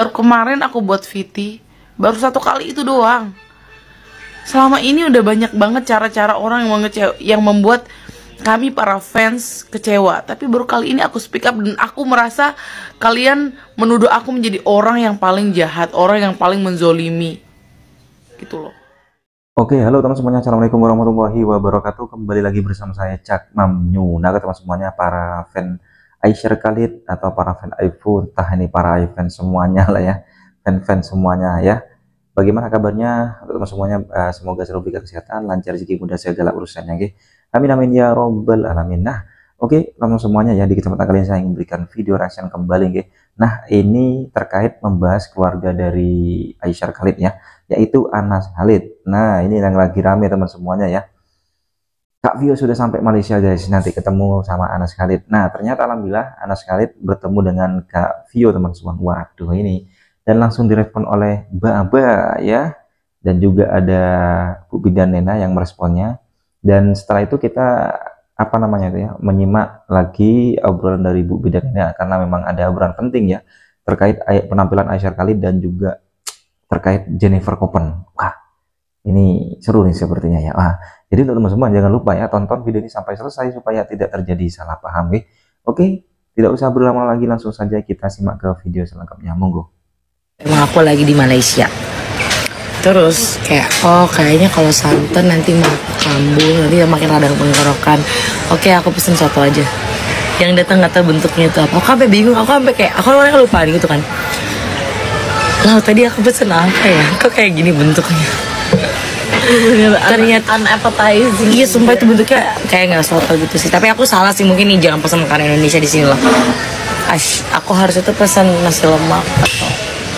Baru kemarin aku buat VT, baru 1 kali itu doang. Selama ini udah banyak banget cara-cara orang yang membuat kami para fans kecewa. Tapi baru kali ini aku speak up dan aku merasa kalian menuduh aku menjadi orang yang paling jahat, orang yang paling menzolimi. Gitu loh. Oke, halo teman semuanya. Assalamualaikum warahmatullahi wabarakatuh. Kembali lagi bersama saya Cak Mamnyu. Nah, teman semuanya, para fan Aisyah Khalid atau para fan iPhone, entah ini para iPhone semuanya lah ya, fan-fan semuanya ya. Bagaimana kabarnya teman semuanya? Semoga selalu diberikan kesehatan, lancar rezeki, mudah segala urusannya. Oke, amin amin ya robbal alamin. Nah, oke teman semuanya ya, di kesempatan kali ini saya ingin memberikan video reaction kembali. Oke. Nah, ini terkait membahas keluarga dari Aisyah Khalid ya, yaitu Anas Khalid. Nah, ini yang lagi rame teman semuanya ya. Kak Vio sudah sampai Malaysia guys, nanti ketemu sama Anas Khalid. Nah, ternyata alhamdulillah Anas Khalid bertemu dengan Kak Vio teman teman. Waduh ini, dan langsung direspon oleh Baba ya, dan juga ada Bu Bidan Nena yang meresponnya. Dan setelah itu kita apa namanya itu ya, menyimak lagi obrolan dari Bu Bidan Nena, karena memang ada obrolan penting ya terkait penampilan Aisyah Khalid dan juga terkait Jennifer Koppen. Wah, ini seru nih sepertinya ya. Jadi untuk teman-teman jangan lupa ya, tonton video ini sampai selesai supaya tidak terjadi salah paham. Oke, tidak usah berlama-lama lagi, langsung saja kita simak ke video selengkapnya. Monggo. Emang aku lagi di Malaysia. Terus kayak, kayaknya kalau santan nanti mau kambuh, nanti makin radang tenggorokan. Oke, aku pesen soto aja. Yang datang nggak tahu bentuknya itu apa. Aku sampai bingung, aku sampai kayak, aku orangnya lupa gitu kan. Lalu tadi aku pesen apa ya? Kok kayak gini bentuknya? Ternyata unappetizing. Iya, sumpah itu bentuknya kayak nggak soto gitu sih. Tapi aku salah sih, mungkin nih jangan pesan makanan Indonesia di sini lah. Aku harus itu pesan nasi lemak atau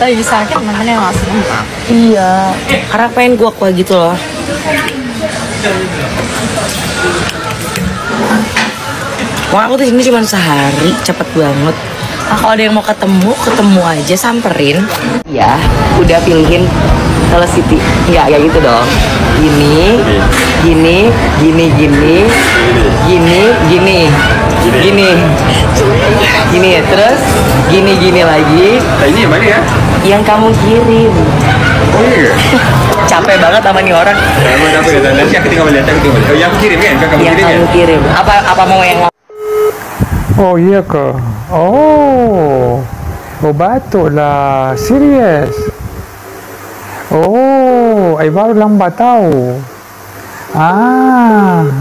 lagi sakit namanya nasi lemak. iya, karena pengen kuah-kuah gitu loh. Wah, aku di sini cuma sehari, cepet banget. Kalau ada yang mau ketemu aja, samperin. Ya, udah pilihin Velocity. Enggak kayak gitu dong. Gini. Terus gini lagi. Nah, ini yang mana ya? Yang kamu kirim. Oh iya. Capek banget sama nih orang. Emang capek ya. Nanti aku tinggal lihat. Oh, yang aku kirim kan? Kamu Yang kirim kamu ya? kirim. Apa mau yang Oh iya ke? Oh batuk lah, serius? Oh, baru lambat tahu.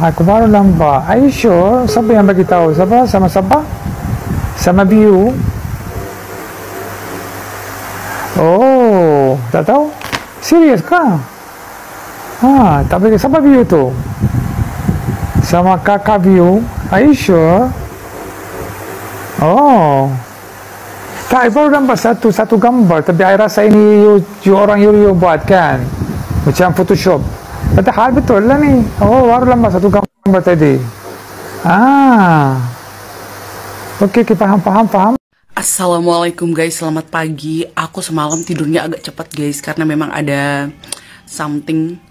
Aku baru lambat. Are you sure? Siapa yang bagi tahu? Siapa? Sama Biu? Oh, tak tahu? Serius kah? Tapi siapa Biu tu? Sama kakak Biu? Are you sure? Oh, tak, baru nampak satu gambar, tapi saya rasa ini you buat kan, macam Photoshop. Padahal betul lah ni. Oh, baru nampak satu gambar tadi. Okey, faham. Assalamualaikum guys, selamat pagi. Aku semalam tidurnya agak cepat guys, karena memang ada something.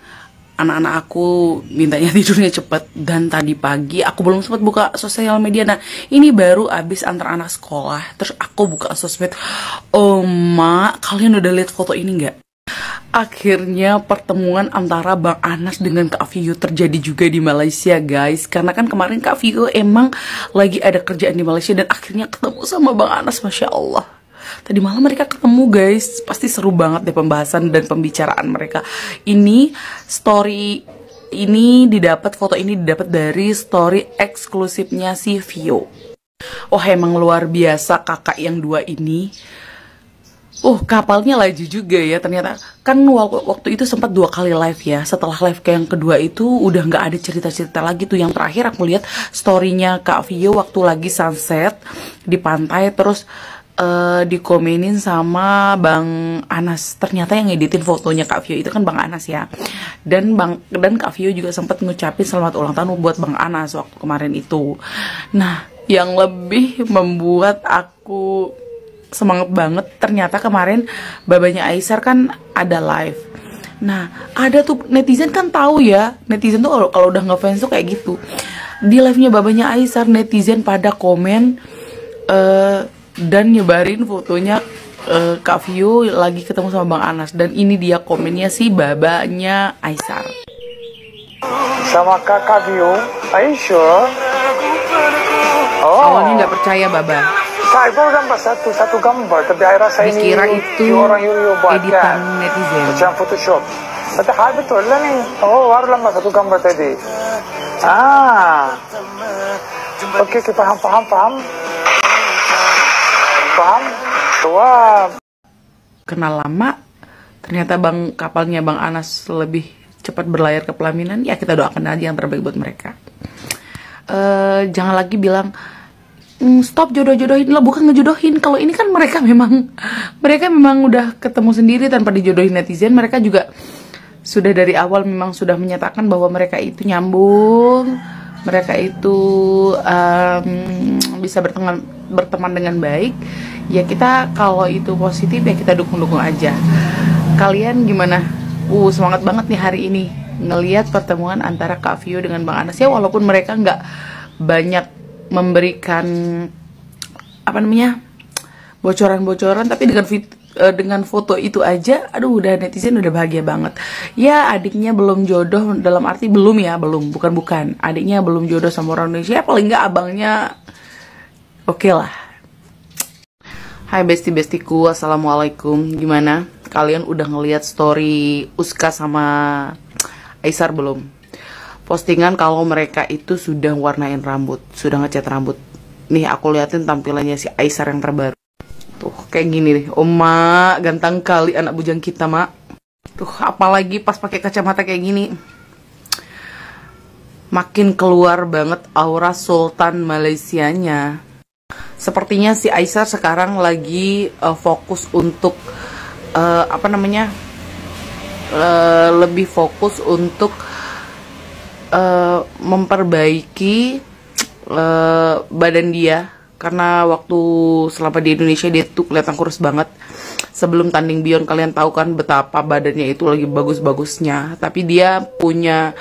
Anak-anak aku mintanya tidurnya cepet. Dan tadi pagi aku belum sempat buka sosial media. Nah, ini baru abis antar anak sekolah, terus aku buka sosmed. Oh mak, kalian udah lihat foto ini nggak? Akhirnya pertemuan antara Bang Anas dengan Kak Vio terjadi juga di Malaysia guys. Karena kan kemarin Kak Vio emang lagi ada kerjaan di Malaysia, dan akhirnya ketemu sama Bang Anas. Masya Allah, tadi malam mereka ketemu guys. Pasti seru banget deh pembahasan dan pembicaraan mereka. Ini foto ini didapat dari story eksklusifnya si Vio. Oh, emang luar biasa kakak yang dua ini. Kapalnya laju juga ya. Ternyata kan waktu itu sempat 2 kali live ya. Setelah live ke yang kedua itu udah nggak ada cerita-cerita lagi tuh. Yang terakhir aku lihat storynya Kak Vio waktu lagi sunset di pantai, terus dikomenin sama Bang Anas. Ternyata yang ngeditin fotonya Kak Vio itu kan Bang Anas ya. Dan Kak Vio juga sempat ngucapin selamat ulang tahun buat Bang Anas waktu kemarin itu. Nah, yang lebih membuat aku semangat banget, ternyata kemarin babanya Aisyah kan ada live. Nah, ada tuh netizen kan tahu ya, netizen tuh kalau udah ngefans tuh kayak gitu. Di live-nya babanya Aisyah, netizen pada komen dan nyebarin fotonya Kak Vio lagi ketemu sama Bang Anas, dan ini dia komennya si babanya Aisar. Sama Kakak Vio, are you sure? Awalnya nggak percaya Baba, Kak, baru gambar satu gambar, tapi saya rasa ini dikira itu orang buat editan kan? netizen. Macam Photoshop. Tapi hal betul lah nih. Oh, baru lama satu gambar tadi. Oke, paham. Paham? Wah. Kenal lama, ternyata kapalnya Bang Anas lebih cepat berlayar ke pelaminan. Ya kita doakan aja yang terbaik buat mereka. Jangan lagi bilang stop jodoh-jodohin lah, bukan ngejodohin. Kalau ini kan mereka memang udah ketemu sendiri tanpa dijodohin netizen. Mereka juga sudah dari awal memang sudah menyatakan bahwa mereka itu nyambung, mereka itu bisa berteman dengan baik. Ya kita kalau itu positif ya kita dukung-dukung aja. Kalian gimana? Semangat banget nih hari ini ngelihat pertemuan antara Kak Vio dengan Bang Anas, ya walaupun mereka nggak banyak memberikan bocoran-bocoran, tapi dengan foto itu aja, aduh udah netizen udah bahagia banget. Ya adiknya belum jodoh, dalam arti belum ya, bukan adiknya belum jodoh sama orang Indonesia, paling nggak abangnya oke lah. Hai besti-bestiku, assalamualaikum. Gimana? Kalian udah ngelihat story Uska sama Aisar belum? Postingan kalau mereka itu sudah warnain rambut, sudah ngecat rambut. Nih aku liatin tampilannya si Aisar yang terbaru. Tuh kayak gini nih. Oma ganteng kali anak bujang kita, Mak. Tuh apalagi pas pakai kacamata kayak gini. Makin keluar banget aura Sultan Malaysianya. Sepertinya si Aisar sekarang lagi fokus untuk lebih fokus untuk memperbaiki badan dia, karena waktu selama di Indonesia dia tuh kelihatan kurus banget. Sebelum tanding Beyond kalian tahu kan betapa badannya itu lagi bagus-bagusnya, tapi dia punya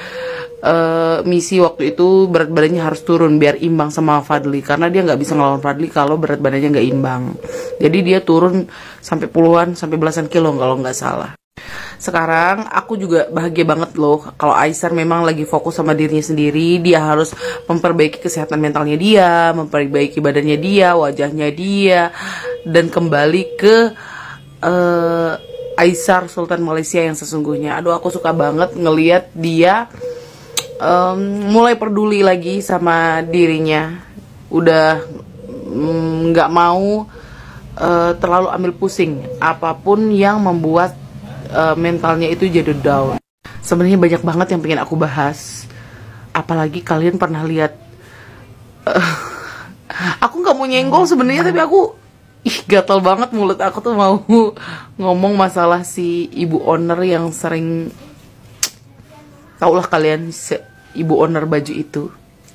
misi waktu itu berat badannya harus turun biar imbang sama Fadli, karena dia nggak bisa ngelawan Fadli kalau berat badannya nggak imbang. Jadi dia turun sampai puluhan sampai belasan kilo kalau nggak salah. Sekarang aku juga bahagia banget loh kalau Aisar memang lagi fokus sama dirinya sendiri. Dia harus memperbaiki kesehatan mentalnya dia, memperbaiki badannya dia, wajahnya dia, dan kembali ke Aisar Sultan Malaysia yang sesungguhnya. Aduh aku suka banget ngelihat dia mulai peduli lagi sama dirinya. Udah nggak mau terlalu ambil pusing apapun yang membuat mentalnya itu jadi down. Sebenarnya banyak banget yang pengen aku bahas. Apalagi kalian pernah lihat aku nggak mau nyenggol sebenarnya, tapi aku gatal banget mulut aku tuh mau ngomong masalah si ibu owner yang sering, taulah kalian, ibu owner baju itu,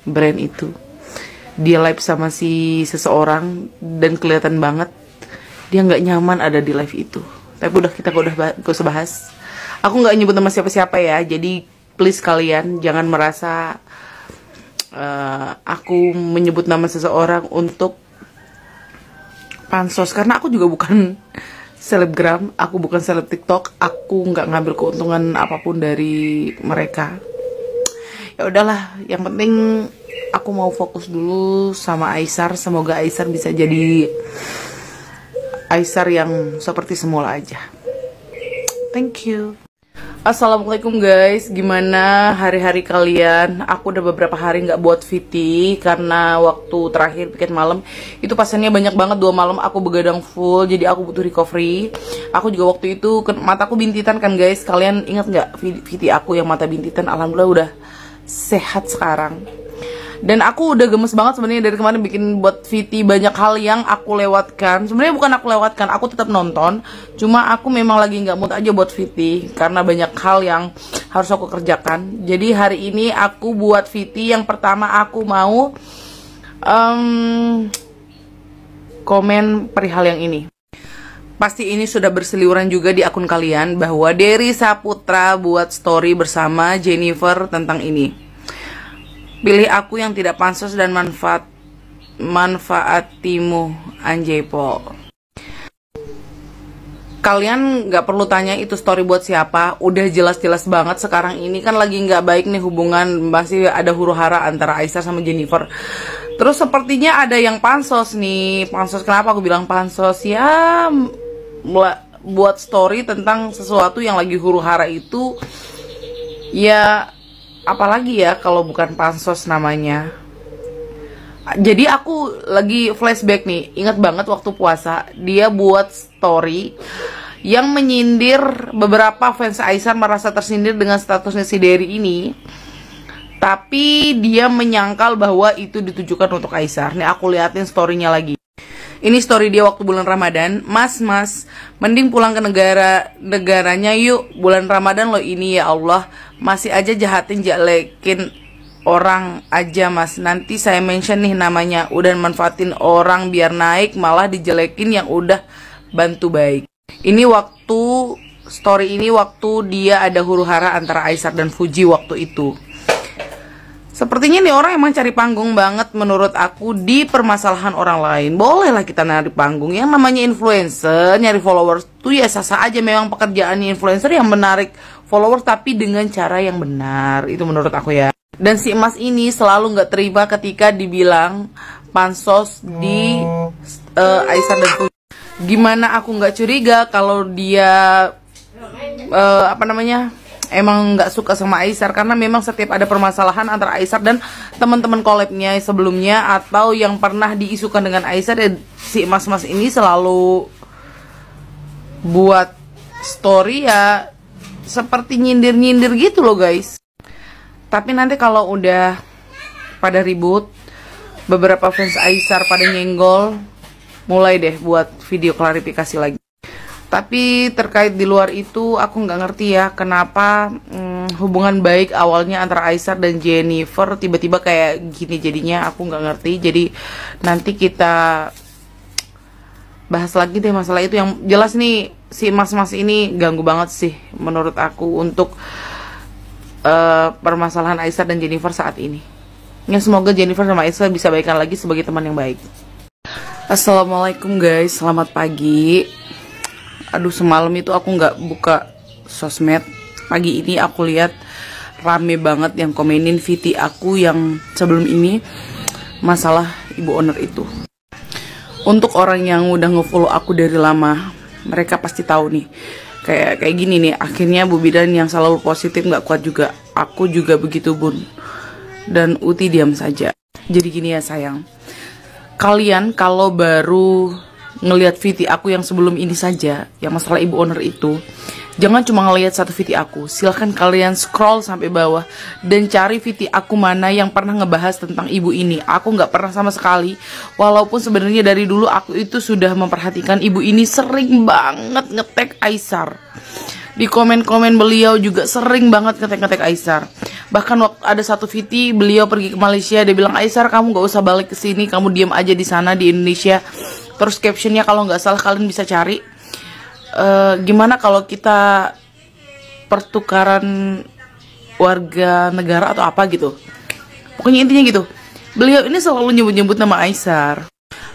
brand itu. Dia live sama si seseorang dan kelihatan banget dia nggak nyaman ada di live itu. Tapi kita udah usah bahas. Aku nggak nyebut nama siapa-siapa ya. Jadi please kalian jangan merasa aku menyebut nama seseorang untuk pansos, karena aku juga bukan selebgram, aku bukan seleb TikTok, aku nggak ngambil keuntungan apapun dari mereka. Ya udahlah, yang penting aku mau fokus dulu sama Aisar. Semoga Aisar bisa jadi Aisar yang seperti semula aja. Thank you. Assalamualaikum guys, gimana hari-hari kalian? Aku udah beberapa hari nggak buat VT karena waktu terakhir piket malam itu pasiennya banyak banget, 2 malam aku begadang full, jadi aku butuh recovery. Aku juga waktu itu mataku bintitan kan guys, kalian ingat nggak VT aku yang mata bintitan? Alhamdulillah udah sehat sekarang. Dan aku udah gemes banget sebenarnya dari kemarin bikin buat VT, banyak hal yang aku lewatkan. Sebenarnya bukan aku lewatkan, aku tetap nonton. Cuma aku memang lagi nggak mood aja buat VT karena banyak hal yang harus aku kerjakan. Jadi hari ini aku buat VT. Yang pertama aku mau komen perihal yang ini. Pasti ini sudah berseliweran juga di akun kalian bahwa Dery Saputra buat story bersama Jennifer tentang ini. Pilih aku yang tidak pansos dan manfaatimu, anjay po. Kalian nggak perlu tanya itu story buat siapa, udah jelas-jelas banget sekarang ini kan lagi nggak baik nih hubungan, masih ada huru-hara antara Aisyah sama Jennifer. Terus sepertinya ada yang pansos nih. Pansos, kenapa aku bilang pansos? Ya buat story tentang sesuatu yang lagi huru-hara itu. Ya apalagi ya kalau bukan pansos namanya. Jadi aku lagi flashback nih, ingat banget waktu puasa dia buat story yang menyindir beberapa fans Aisyah, merasa tersindir dengan statusnya si Derry ini. Tapi dia menyangkal bahwa itu ditujukan untuk Aisyah. Nih aku liatin storynya lagi. Ini story dia waktu bulan Ramadan. Mas, mending pulang ke negaranya yuk. Bulan Ramadan loh ini, ya Allah. Masih aja jahatin, jelekin orang aja mas. Nanti saya mention nih namanya. Udah manfaatin orang biar naik, malah dijelekin yang udah bantu baik. Ini waktu story ini waktu dia ada huru-hara antara Aisyah dan Fuji waktu itu. Sepertinya nih orang emang cari panggung banget menurut aku di permasalahan orang lain. Bolehlah kita nyari panggung. Yang namanya influencer, nyari followers tuh ya sah-sah aja. Memang pekerjaan influencer yang menarik followers, tapi dengan cara yang benar. Itu menurut aku ya. Dan si emas ini selalu nggak terima ketika dibilang pansos di Aisyah dan Fuji. Gimana aku nggak curiga kalau dia emang nggak suka sama Aisyah, karena memang setiap ada permasalahan antara Aisyah dan teman-teman collabnya sebelumnya atau yang pernah diisukan dengan Aisyah, dan si emas-emas ini selalu buat story ya seperti nyindir-nyindir gitu loh guys. Tapi nanti kalau udah pada ribut, beberapa fans Aisyah pada nyenggol, mulai deh buat video klarifikasi lagi. Tapi terkait di luar itu aku nggak ngerti ya kenapa hubungan baik awalnya antara Aisyah dan Jennifer tiba-tiba kayak gini jadinya, aku nggak ngerti. Jadi nanti kita bahas lagi deh masalah itu. Yang jelas nih si mas-mas ini ganggu banget sih menurut aku untuk permasalahan Aisyah dan Jennifer saat ini. Ya semoga Jennifer sama Aisyah bisa baikan lagi sebagai teman yang baik. Assalamualaikum guys, selamat pagi. Aduh, semalam itu aku nggak buka sosmed. Pagi ini aku lihat rame banget yang komenin VT aku yang sebelum ini masalah ibu owner itu. Untuk orang yang udah ngefollow aku dari lama, mereka pasti tahu nih kayak gini nih. Akhirnya Bu Bidan yang selalu positif nggak kuat juga. Aku juga begitu bun. Dan Uti diam saja. Jadi gini ya sayang, kalian kalau baru ngelihat VT aku yang sebelum ini saja, yang masalah ibu owner itu, jangan cuma ngelihat satu VT aku. Silahkan kalian scroll sampai bawah dan cari VT aku mana yang pernah ngebahas tentang ibu ini. Aku nggak pernah sama sekali. Walaupun sebenarnya dari dulu aku itu sudah memperhatikan ibu ini, sering banget nge-tag Aisyah. Di komen-komen beliau juga sering banget nge-tag Aisyah. Bahkan waktu ada satu VT beliau pergi ke Malaysia, dia bilang, Aisyah kamu nggak usah balik ke sini, kamu diam aja di sana di Indonesia. Terus captionnya kalau nggak salah kalian bisa cari, gimana kalau kita pertukaran warga negara atau apa gitu. Pokoknya intinya gitu. Beliau ini selalu nyebut-nyebut nama Aisyah.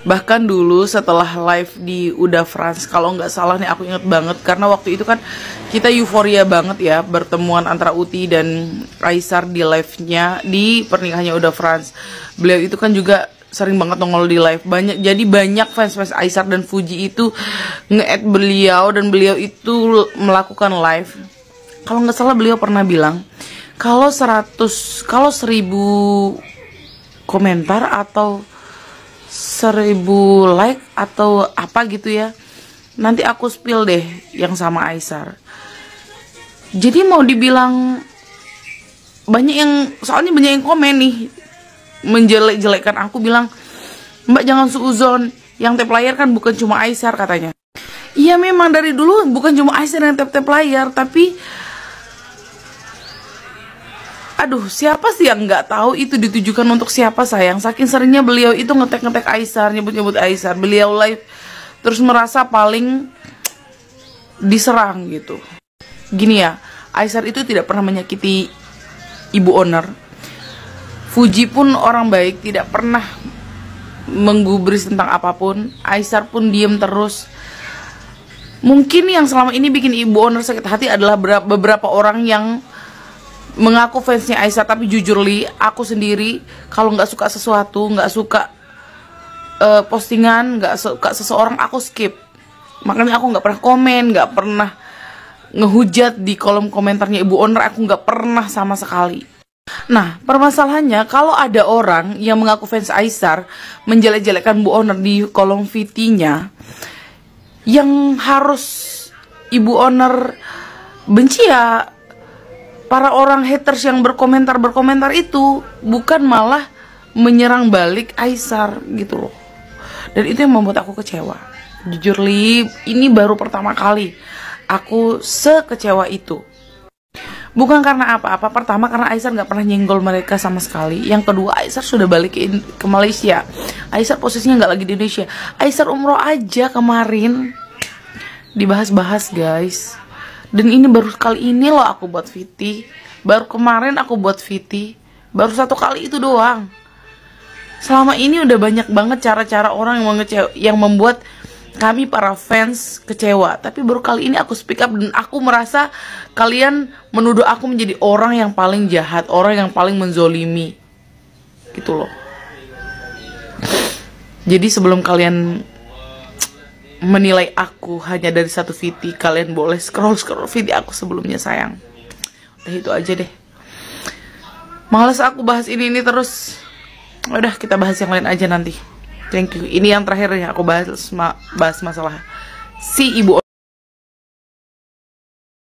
Bahkan dulu setelah live di Uda France, kalau nggak salah nih aku inget banget, karena waktu itu kan kita euforia banget ya pertemuan antara Uti dan Aisyah di live-nya di pernikahannya Uda France. Beliau itu kan juga sering banget nongol di live. Jadi banyak fans Aisyah dan Fuji itu nge-add beliau, dan beliau itu melakukan live. Kalau nggak salah beliau pernah bilang kalau 1000 komentar atau 1000 like atau apa gitu ya, nanti aku spill deh yang sama Aisyah. Jadi mau dibilang banyak yang, soalnya banyak yang komen nih menjelek-jelekkan aku, bilang Mbak jangan suuzon, yang tap layar kan bukan cuma Aisyah katanya. Iya memang dari dulu bukan cuma Aisyah yang tap layar, tapi aduh siapa sih yang nggak tahu itu ditujukan untuk siapa sayang. Saking seringnya beliau itu ngetek Aisyah, nyebut Aisyah, beliau live terus merasa paling diserang gitu. Gini ya, Aisyah itu tidak pernah menyakiti ibu owner. Fuji pun orang baik, tidak pernah menggubris tentang apapun. Aisyah pun diem terus. Mungkin yang selama ini bikin Ibu Owner sakit hati adalah beberapa orang yang mengaku fansnya Aisyah, tapi jujur Li, aku sendiri kalau nggak suka sesuatu, nggak suka postingan, nggak suka seseorang, aku skip. Makanya aku nggak pernah komen, nggak pernah ngehujat di kolom komentarnya Ibu Owner, aku nggak pernah sama sekali. Nah, permasalahannya kalau ada orang yang mengaku fans Aisyah menjelek-jelekkan Bu Owner di kolom VT-nya, yang harus Ibu Owner benci ya para orang haters yang berkomentar itu, bukan malah menyerang balik Aisyah gitu loh. Dan itu yang membuat aku kecewa. Jujur Li, ini baru pertama kali aku sekecewa itu. Bukan karena apa-apa. Pertama karena Aisyah nggak pernah nyenggol mereka sama sekali. Yang kedua, Aisyah sudah balik ke Malaysia. Aisyah posisinya nggak lagi di Indonesia. Aisyah umroh aja kemarin. Dibahas-bahas guys. Dan ini baru kali ini loh aku buat VT. Baru kemarin aku buat VT. Baru 1 kali itu doang. Selama ini udah banyak banget cara-cara orang yang membuat kami para fans kecewa. Tapi baru kali ini aku speak up dan aku merasa kalian menuduh aku menjadi orang yang paling jahat, orang yang paling menzolimi. Gitu loh. Jadi sebelum kalian menilai aku hanya dari 1 VT, kalian boleh scroll VT aku sebelumnya sayang. Udah itu aja deh. Males aku bahas ini terus. Udah kita bahas yang lain aja nanti. Thank you. Ini yang terakhir ya aku bahas masalah si Ibu.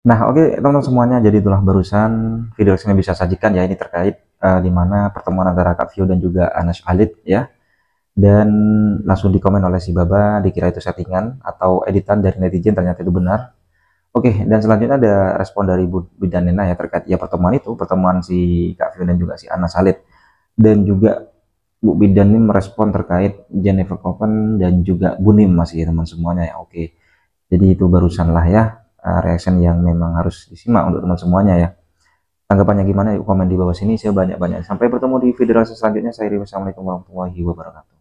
Nah, oke teman-teman semuanya, jadi itulah barusan video yang bisa sajikan ya, ini terkait dimana pertemuan antara Kak Vio dan juga Anas Khalid ya. Dan langsung dikomen oleh si Baba, dikira itu settingan atau editan dari netizen, ternyata itu benar. Oke, dan selanjutnya ada respon dari Bu Bidanena ya terkait ya pertemuan si Kak Vio dan juga si Anas Khalid. Dan juga Bu Bidan ini merespon terkait Jennifer Copen dan juga Bunim masih ya teman semuanya ya. Oke, jadi itu barusan lah ya reaction yang memang harus disimak untuk teman semuanya ya. Tanggapannya gimana? Yuk komen di bawah sini. Saya banyak-banyak. Sampai bertemu di video selanjutnya. Saya Iri. Wassalamualaikum warahmatullahi wabarakatuh.